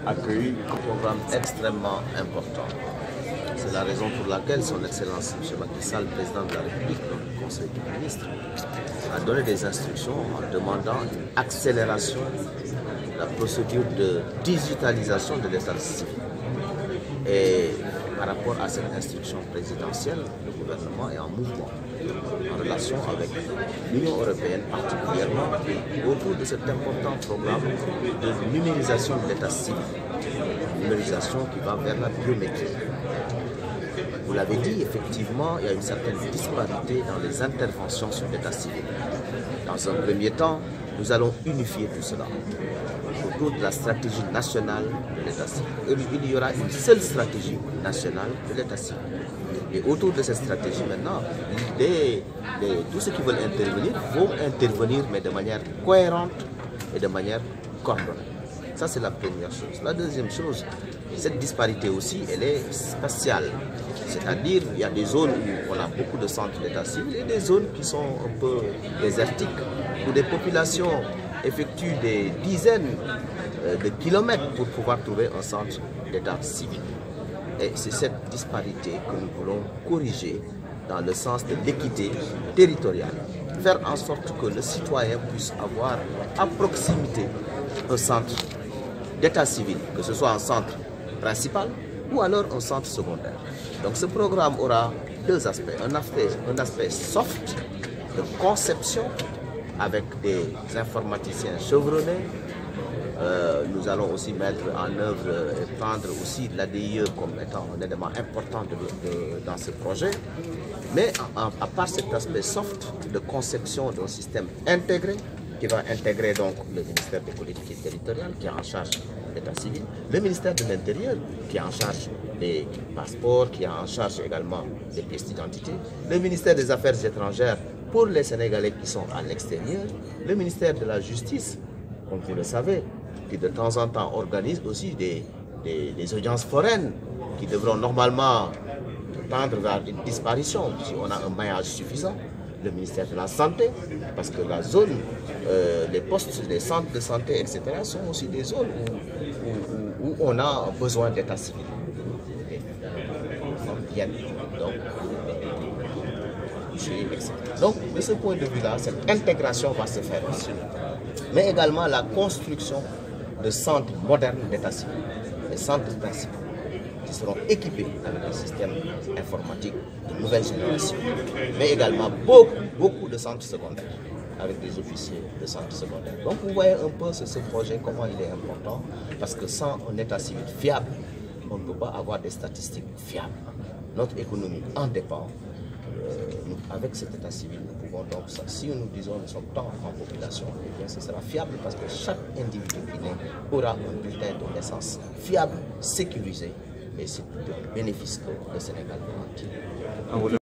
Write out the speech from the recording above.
accueilli un programme extrêmement important. C'est la raison pour laquelle son Excellence M. Macky Sall, président de la République, dans le Conseil des ministres, a donné des instructions en demandant une accélération de la procédure de digitalisation de l'État civil. Et par rapport à cette instruction présidentielle, le gouvernement est en mouvement, en relation avec l'Union européenne particulièrement, autour de cet important programme de numérisation de l'État civil, numérisation qui va vers la biométrie. Vous l'avez dit, effectivement, il y a une certaine disparité dans les interventions sur l'État civil. Dans un premier temps, nous allons unifier tout cela autour de la stratégie nationale de l'État civil. Il y aura une seule stratégie nationale de l'État civil. Et autour de cette stratégie, maintenant, tous ceux qui veulent intervenir vont intervenir, mais de manière cohérente et de manière coordonnée. Ça, c'est la première chose. La deuxième chose, cette disparité aussi, elle est spatiale. C'est-à-dire, il y a des zones où on a beaucoup de centres d'état civil et des zones qui sont un peu désertiques, où des populations effectuent des dizaines de kilomètres pour pouvoir trouver un centre d'état civil. Et c'est cette disparité que nous voulons corriger dans le sens de l'équité territoriale. Faire en sorte que le citoyen puisse avoir à proximité un centre d'état civil, que ce soit un centre principal ou alors un centre secondaire. Donc ce programme aura deux aspects. Un aspect soft de conception avec des informaticiens chevronnés. Nous allons aussi mettre en œuvre et prendre aussi l'ADIE comme étant un élément important dans ce projet. Mais à part cet aspect soft de conception d'un système intégré, qui va intégrer donc le ministère des Collectivités territoriales qui est en charge de l'état civil, le ministère de l'Intérieur qui est en charge des passeports, qui est en charge également des pièces d'identité, le ministère des Affaires étrangères pour les Sénégalais qui sont à l'extérieur, le ministère de la Justice, comme vous le savez, qui de temps en temps organise aussi des audiences foraines qui devront normalement tendre vers une disparition si on a un maillage suffisant. Le ministère de la Santé, parce que la zone, les postes, les centres de santé, etc., sont aussi des zones où on a besoin d'état civil. Donc, de ce point de vue-là, cette intégration va se faire aussi. Mais également la construction de centres modernes d'état civil, les centres principaux, qui seront équipés avec un système informatique de nouvelle génération, mais également beaucoup de centres secondaires, avec des officiers de centres secondaires. Donc vous voyez un peu ce projet, comment il est important, parce que sans un état civil fiable, on ne peut pas avoir des statistiques fiables. Notre économie en dépend. Avec cet état civil, nous pouvons donc, si nous disons nous sommes tant en population, eh bien, ce sera fiable parce que chaque individu qui naît aura un bulletin de naissance fiable, sécurisé, et c'est le bénéfice que le Sénégal entier.